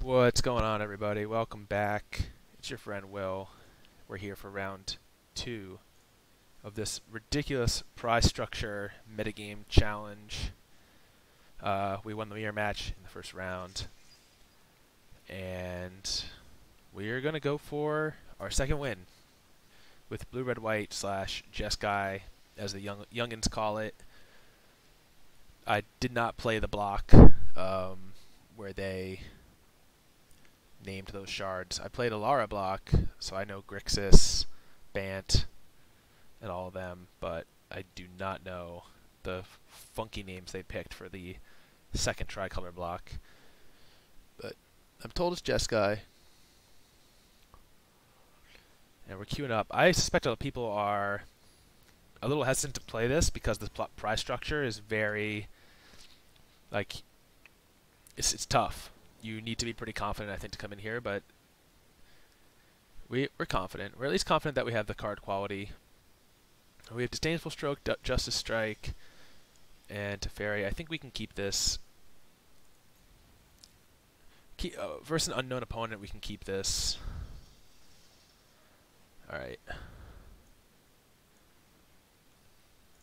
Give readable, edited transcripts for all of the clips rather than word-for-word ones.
What's going on, everybody? Welcome back. It's your friend Will. We're here for round 2 of this ridiculous prize structure metagame challenge. We won the mirror match in the first round, and we're going to go for our second win with blue, red, white / Jeskai, as the youngins call it. I did not play the block where they named those shards. I played a Lara block, so I know Grixis, Bant, and all of them, but I do not know the funky names they picked for the second tricolor block. But I'm told it's Jeskai. And we're queuing up. I suspect a lot of people are a little hesitant to play this because the prize structure is very, like, it's tough. You need to be pretty confident, I think, to come in here, but we're confident. We're at least confident that we have the card quality. We have Disdainful Stroke, Justice Strike, and Teferi. I think we can keep this. Versus an unknown opponent, we can keep this. Alright.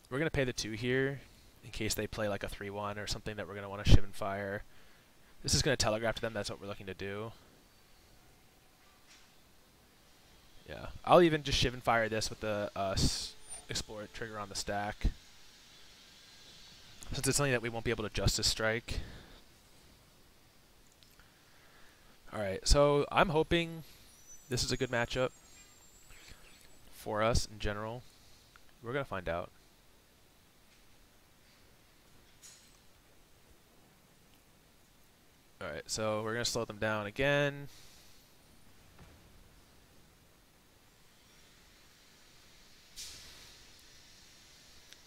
We're going to pay the 2 here, in case they play like a 3-1 or something that we're going to want to Shiv and Fire. This is going to telegraph to them that's what we're looking to do. Yeah, I'll even just Shiv and Fire this with the Explore trigger on the stack, since it's something that we won't be able to Justice Strike. Alright, so I'm hoping this is a good matchup for us in general. We're going to find out. Alright, so we're going to slow them down again.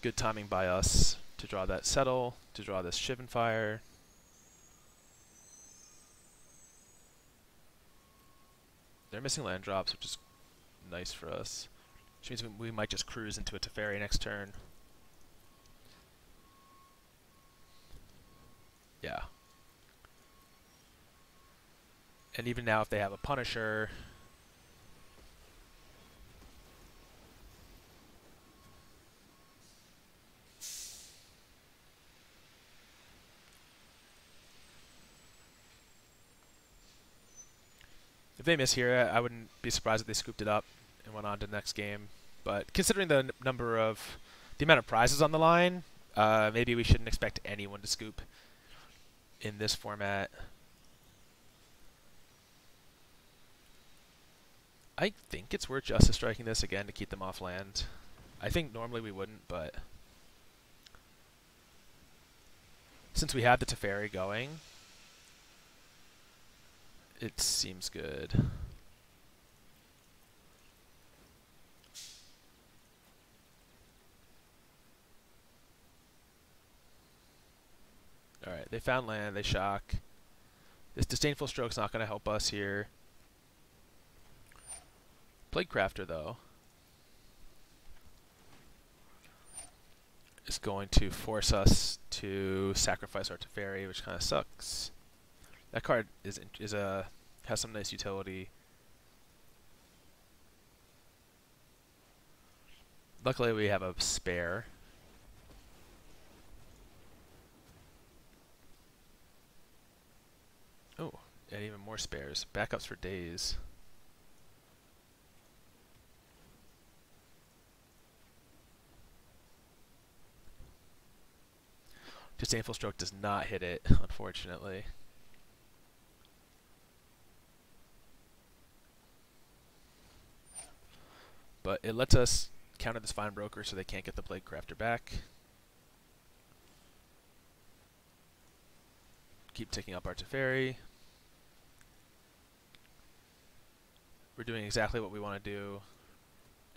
Good timing by us to draw that Settle, to draw this Shiv and Fire. They're missing land drops, which is nice for us. Which means we might just cruise into a Teferi next turn. Yeah. And even now, if they have a Punisher, if they miss here, I wouldn't be surprised if they scooped it up and went on to the next game. But considering the the amount of prizes on the line, maybe we shouldn't expect anyone to scoop in this format. I think it's worth Justice Striking this again to keep them off land. I think normally we wouldn't, but since we have the Teferi going, it seems good. Alright, they found land, they shock. This Disdainful Stroke's not going to help us here. Plaguecrafter, though, is going to force us to sacrifice our Teferi, which kind of sucks. That card has some nice utility. Luckily, we have a spare. Oh, and even more spares. Backups for days. Disdainful Stroke does not hit it, unfortunately. But it lets us counter this Findbroker so they can't get the Plaguecrafter back. Keep ticking up our Teferi. We're doing exactly what we want to do.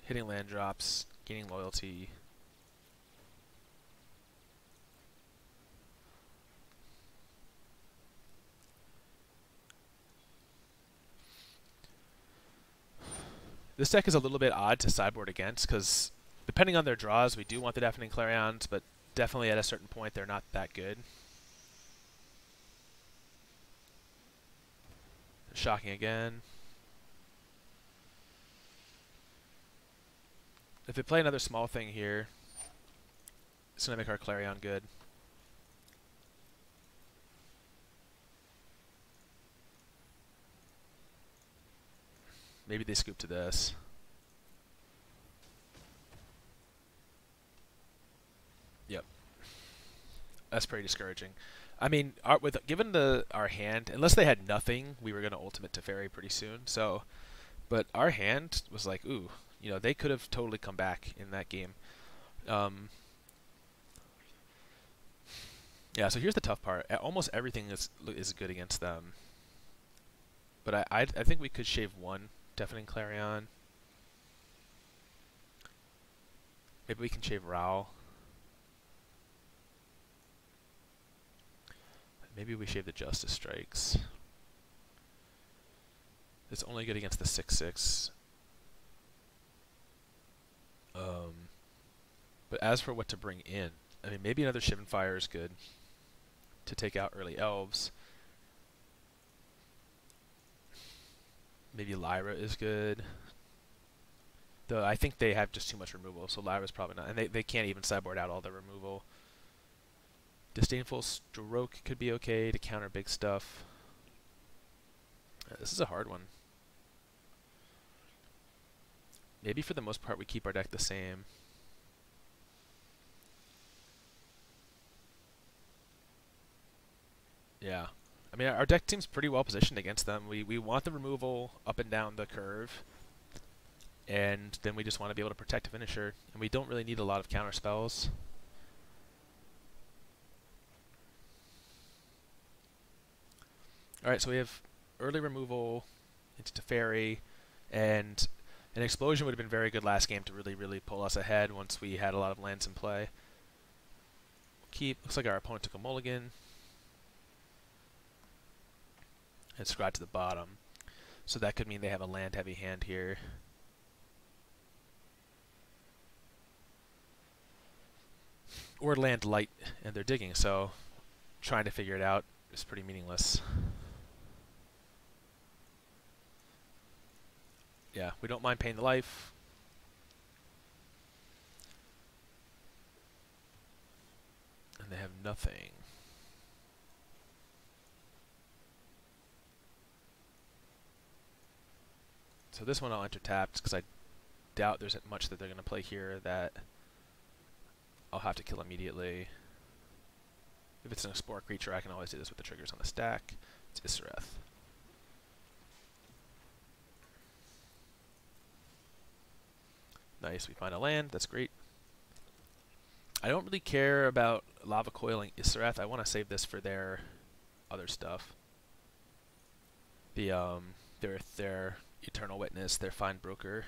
Hitting land drops, gaining loyalty. This deck is a little bit odd to sideboard against, because depending on their draws, we do want the Deafening Clarions, but definitely at a certain point they're not that good. Shocking again. If they play another small thing here, it's going to make our Clarion good. Maybe they scoop to this. Yep. That's pretty discouraging. I mean, given our hand, unless they had nothing, we were going to ultimate Teferi pretty soon. So, but our hand was like, ooh, you know, they could have totally come back in that game. Yeah, so here's the tough part. Almost everything is good against them. But I think we could shave one Deafening Clarion. Maybe we can shave Rao. Maybe we shave the Justice Strikes. It's only good against the 6/6. But as for what to bring in, I mean, maybe another Shivan Fire is good to take out early elves. Maybe Lyra is good. Though I think they have just too much removal, so Lyra's probably not. And they can't even sideboard out all the removal. Disdainful Stroke could be okay to counter big stuff. This is a hard one. Maybe for the most part we keep our deck the same. Yeah. I mean, our deck seems pretty well positioned against them. We want the removal up and down the curve. And then we just want to be able to protect a finisher. And we don't really need a lot of counter spells. Alright, so we have early removal into Teferi, and an explosion would have been very good last game to really, really pull us ahead once we had a lot of lands in play. Looks like our opponent took a mulligan. And scry to the bottom. So that could mean they have a land-heavy hand here. Or land light, and they're digging, so trying to figure it out is pretty meaningless. Yeah, we don't mind paying the life. And they have nothing. So this one I'll enter tapped, because I doubt there's much that they're going to play here that I'll have to kill immediately. If it's an Explore creature, I can always do this with the triggers on the stack. It's Issereth. Nice, we find a land, that's great. I don't really care about Lava Coiling Issereth. I want to save this for their other stuff. Their Eternal Witness, their Findbroker.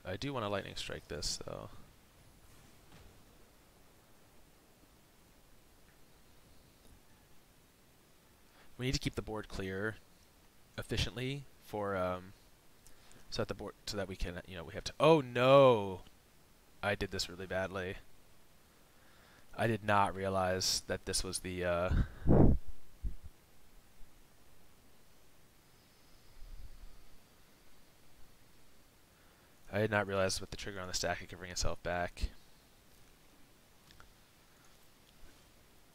I do want to Lightning Strike this, though. We need to keep the board clear efficiently for so that we can, you know, we have to. Oh no, I did this really badly. I did not realize that this was the. I did not realize with the trigger on the stack it could bring itself back.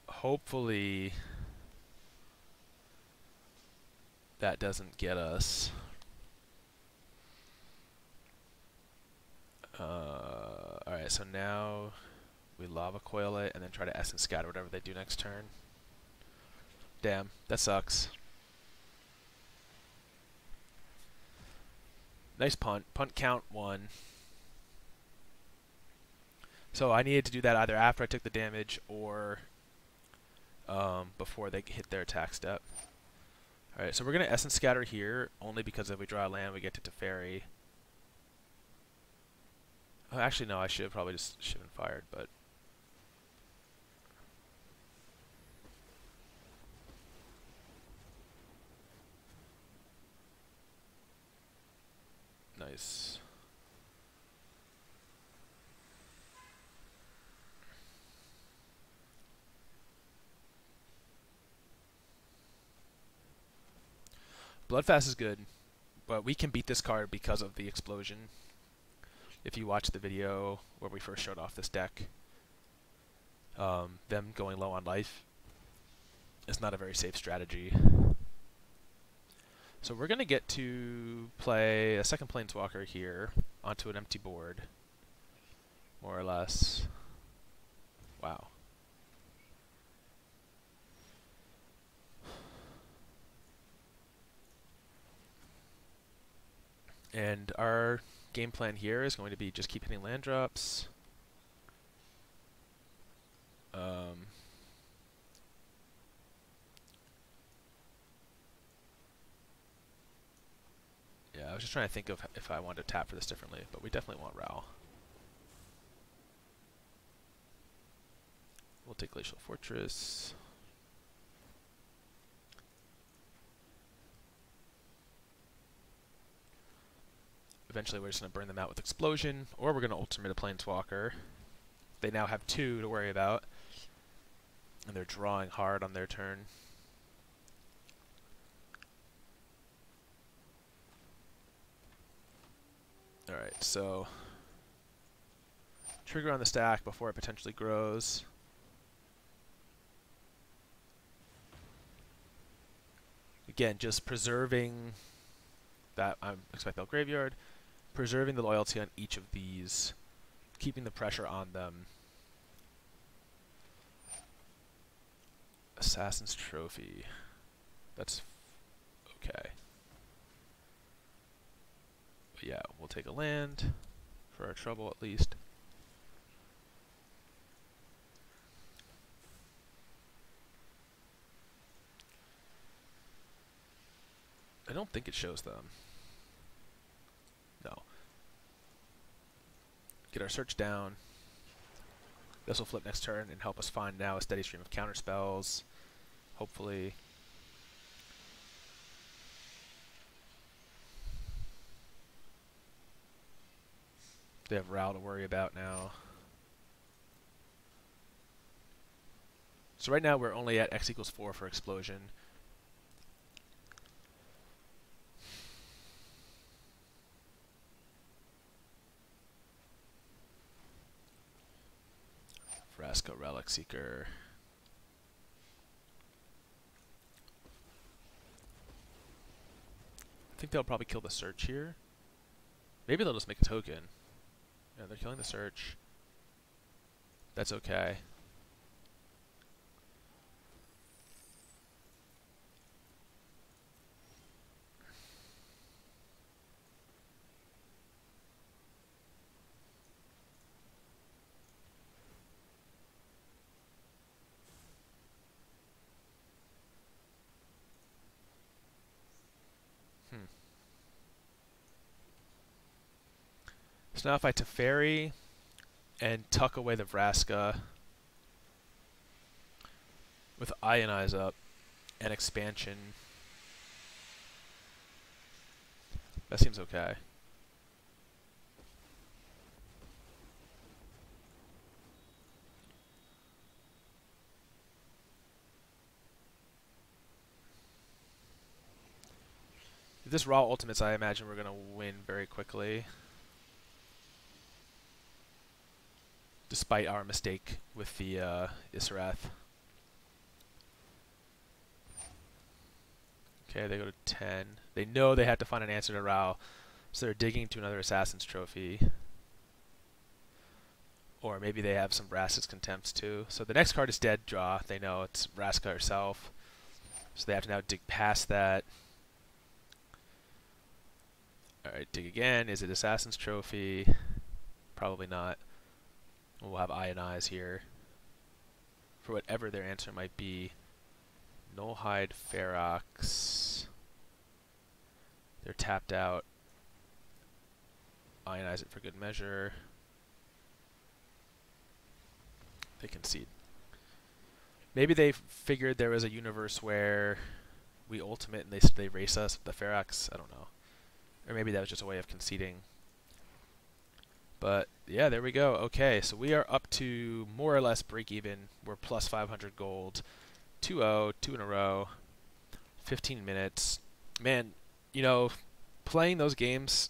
Hopefully that doesn't get us. Alright, so now we Lava Coil it and then try to Essence Scatter whatever they do next turn. Damn, that sucks. Nice punt. Punt count 1. So I needed to do that either after I took the damage or before they hit their attack step. Alright, so we're going to Essence Scatter here, only because if we draw a land we get to Teferi. Oh, actually no, I should have probably just Shivan Fired, but... Nice. Bloodfast is good, but we can beat this card because of the explosion. If you watch the video where we first showed off this deck, them going low on life is not a very safe strategy. So we're going to get to play a second Planeswalker here onto an empty board, more or less. Wow. And our game plan here is going to be just keep hitting land drops. Yeah, I was just trying to think of if I wanted to tap for this differently, but we definitely want Ral. We'll take Glacial Fortress. Eventually we're just going to burn them out with Explosion, or we're going to ultimate a Planeswalker. They now have 2 to worry about, and they're drawing hard on their turn. Alright, so trigger on the stack before it potentially grows. Again, just preserving that Expect Bell Graveyard, preserving the loyalty on each of these, keeping the pressure on them. Assassin's Trophy. That's okay. But yeah, we'll take a land for our trouble at least. I don't think it shows them. No. Get our search down. This will flip next turn and help us find now a steady stream of counterspells. Hopefully. They have Ral to worry about now. So right now we're only at X equals 4 for Explosion. Vraska, Relic Seeker. I think they'll probably kill the search here. Maybe they'll just make a token. Yeah, they're killing the search. That's okay. So now if I Teferi and tuck away the Vraska with Ionize up and Expansion, that seems okay. If this Raw Ultimates, I imagine we're going to win very quickly. Despite our mistake with the Isarath. Okay, they go to 10. They know they had to find an answer to Rao, so they're digging to another Assassin's Trophy. Or maybe they have some Vraska's Contempts too. So the next card is dead draw. They know it's Vraska herself. So they have to now dig past that. Alright, dig again. Is it Assassin's Trophy? Probably not. We'll have Ionize here for whatever their answer might be. Nullhide Ferox. They're tapped out. Ionize it for good measure. They concede. Maybe they figured there was a universe where we ultimate and they race us with the Ferox. I don't know. Or maybe that was just a way of conceding. But yeah, there we go. Okay, so we are up to more or less break even. We're plus 500 gold. 2-0, 2 in a row. 15 minutes. Man, you know, playing those games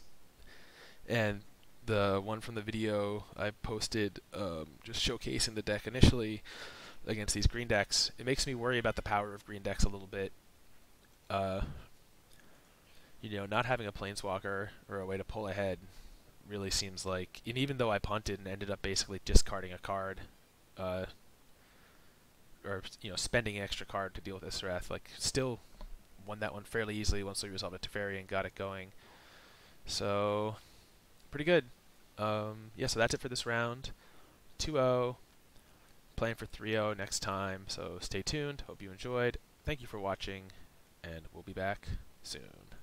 and the one from the video I posted, just showcasing the deck initially against these green decks, it makes me worry about the power of green decks a little bit. Uh, not having a planeswalker or a way to pull ahead really seems like, and even though I punted and ended up basically discarding a card, uh, or spending an extra card to deal with this Wrath, like still won that one fairly easily once we resolved a Teferi and got it going. So pretty good. Yeah, so that's it for this round. 2-0. Playing for 3-0 next time. So stay tuned. Hope you enjoyed. Thank you for watching, and we'll be back soon.